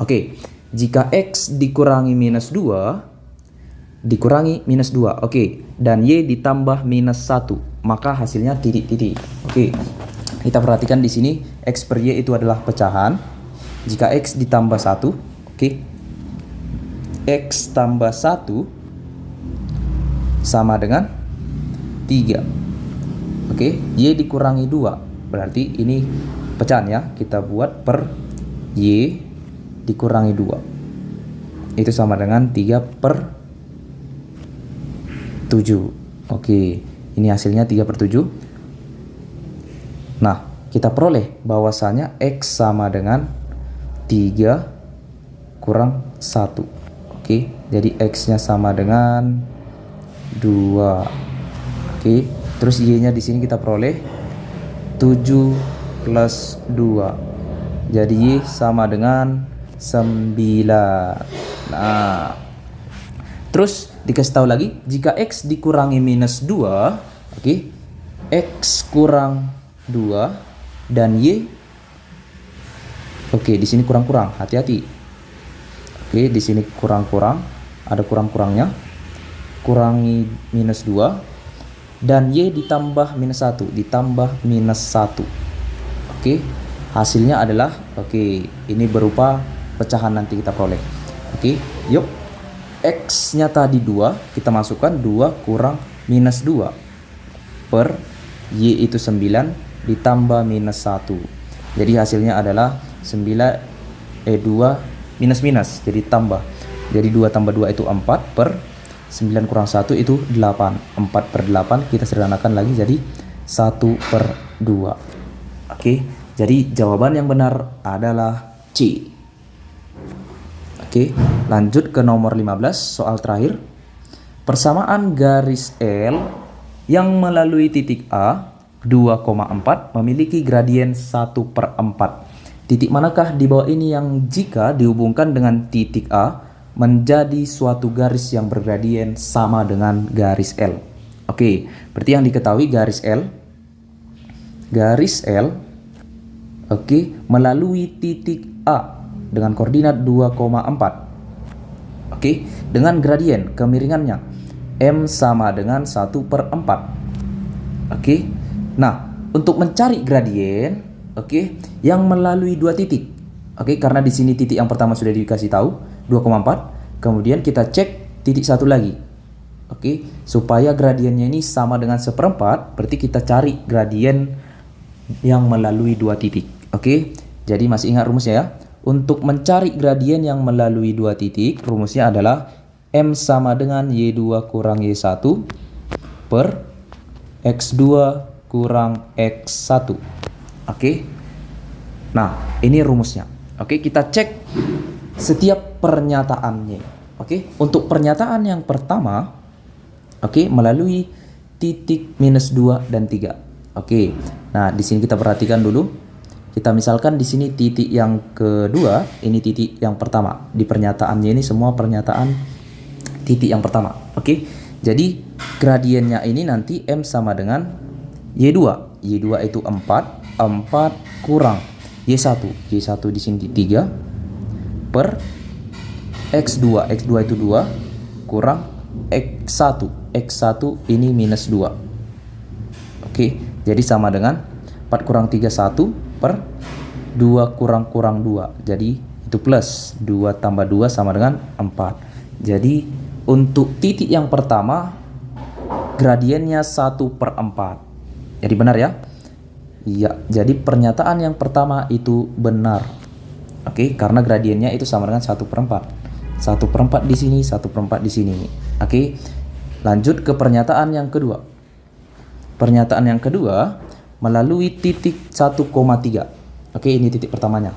Oke, jika X dikurangi minus 2, dikurangi minus 2. Oke, dan Y ditambah minus 1, maka hasilnya titik-titik. Oke, kita perhatikan di sini X per Y itu adalah pecahan. Jika X ditambah 1, oke, X tambah 1 sama dengan 3. Oke, Y dikurangi 2. Berarti ini pecahan ya. Kita buat per Y dikurangi 2. Itu sama dengan 3/7. Oke, ini hasilnya 3/7. Nah, kita peroleh bahwasanya X sama dengan 3 kurang 1. Oke, jadi X-nya sama dengan 2. Oke, terus Y-nya di sini kita peroleh 7 plus 2. Jadi Y sama dengan 9. Nah, terus dikasih tahu lagi, jika X dikurangi minus 2, oke, X kurang 2 dan Y, oke, di sini kurang-kurang, hati-hati. Oke, di sini kurang-kurang, ada kurang-kurangnya. Kurangi minus 2 dan Y ditambah minus 1, ditambah minus 1. Oke, hasilnya adalah, oke, ini berupa pecahan nanti kita peroleh. Oke, yuk. X-nya tadi 2, kita masukkan 2 kurang minus 2 per Y itu 9 ditambah minus 1. Jadi hasilnya adalah 2 minus, jadi tambah. Jadi 2 tambah 2 itu 4 per 9 kurang 1 itu 8. 4 per 8 kita sederhanakan lagi jadi 1 per 2. Oke, jadi jawaban yang benar adalah C. Oke, lanjut ke nomor 15, soal terakhir. Persamaan garis L yang melalui titik A 2,4 memiliki gradien 1/4. Titik manakah di bawah ini yang jika dihubungkan dengan titik A menjadi suatu garis yang bergradien sama dengan garis L? Oke, berarti yang diketahui garis L, oke, melalui titik A dengan koordinat 2,4. Oke, dengan gradien kemiringannya M sama dengan 1/4. Oke. Nah, untuk mencari gradien, oke, yang melalui dua titik. Oke, karena di sini titik yang pertama sudah dikasih tahu 2,4, kemudian kita cek titik satu lagi. Oke, supaya gradiennya ini sama dengan 1/4, berarti kita cari gradien yang melalui dua titik. Oke, jadi masih ingat rumusnya ya? Untuk mencari gradien yang melalui dua titik, rumusnya adalah M sama dengan Y2 kurang Y1 per X2 kurang X1. Oke. Nah, ini rumusnya. Oke, kita cek setiap pernyataannya. Oke, untuk pernyataan yang pertama, oke, melalui titik minus 2 dan 3. Oke. Nah, di sini kita perhatikan dulu. Kita misalkan di sini titik yang kedua, ini titik yang pertama. Di pernyataannya ini semua pernyataan titik yang pertama. Oke. Jadi gradiennya ini nanti M sama dengan Y2. Y2 itu 4 kurang Y1. Y1 di sini 3 per X2. X2 itu 2 kurang X1. X1 ini minus 2. Oke, jadi sama dengan 4 kurang 3 1 per 2 kurang 2. Jadi itu plus 2 tambah 2 sama dengan 4. Jadi untuk titik yang pertama gradiennya 1/4. Jadi benar ya? Iya, jadi pernyataan yang pertama itu benar. Oke, karena gradiennya itu sama dengan 1/4. 1/4 di sini, 1/4 di sini. Oke, lanjut ke pernyataan yang kedua. Pernyataan yang kedua melalui titik 1,3. Oke, ini titik pertamanya.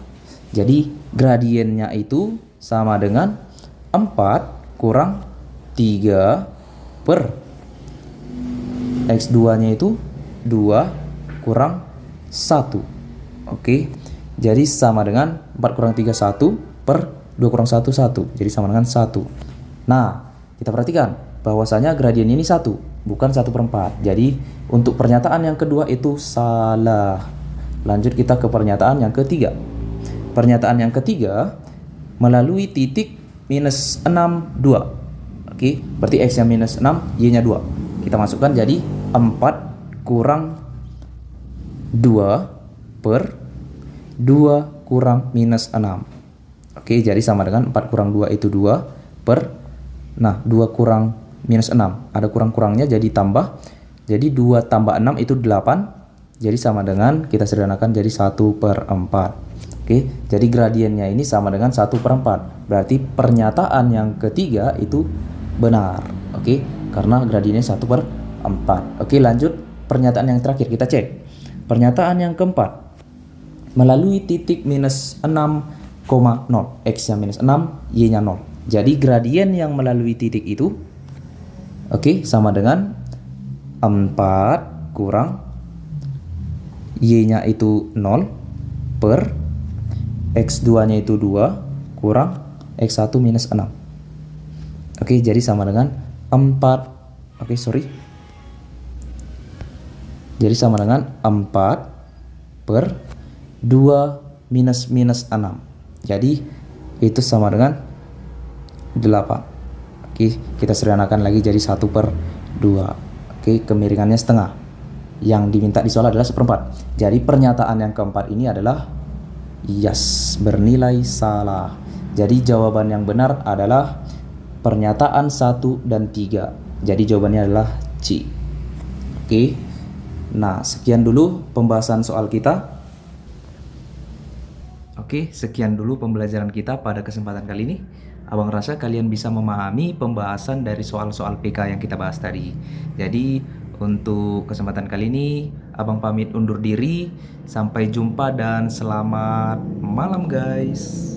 Jadi gradiennya itu sama dengan 4 kurang 3 per X2 nya itu 2 kurang 1. Oke, jadi sama dengan 4 kurang 3 1 per 2 kurang 1 1. Jadi sama dengan 1. Nah, kita perhatikan bahwasanya gradiennya ini 1, bukan 1/4. Jadi untuk pernyataan yang kedua itu salah. Lanjut kita ke pernyataan yang ketiga. Pernyataan yang ketiga melalui titik minus 6 2. Oke, berarti X nya minus 6, Y nya 2. Kita masukkan jadi 4 kurang 2 per 2 kurang minus 6. Oke, jadi sama dengan 4 kurang 2 itu 2 per, nah 2 kurang minus 6. Ada kurang-kurangnya jadi tambah. Jadi 2 tambah 6 itu 8. Jadi sama dengan, kita sederhanakan jadi 1/4. Oke, jadi gradiennya ini sama dengan 1/4. Berarti pernyataan yang ketiga itu benar. Oke, karena gradiennya 1/4. Oke, lanjut pernyataan yang terakhir kita cek. Pernyataan yang keempat melalui titik minus 6,0. X nya minus 6, Y nya 0. Jadi gradien yang melalui titik itu oke, sama dengan 4 kurang Y-nya itu 0 per X2-nya itu 2 kurang X1 minus 6. Oke, jadi sama dengan 4. Oke, sorry. Jadi sama dengan 4 per 2 minus 6. Jadi itu sama dengan 8. Oke, kita sederhanakan lagi jadi 1 per 2. Oke, kemiringannya setengah. Yang diminta di soal adalah 1/4. Jadi pernyataan yang keempat ini adalah yes, bernilai salah. Jadi jawaban yang benar adalah pernyataan 1 dan 3. Jadi jawabannya adalah C. Oke. Nah, sekian dulu pembahasan soal kita. Oke, sekian dulu pembelajaran kita pada kesempatan kali ini. Abang rasa kalian bisa memahami pembahasan dari soal-soal PK yang kita bahas tadi. Jadi, untuk kesempatan kali ini, Abang pamit undur diri. Sampai jumpa dan selamat malam, guys.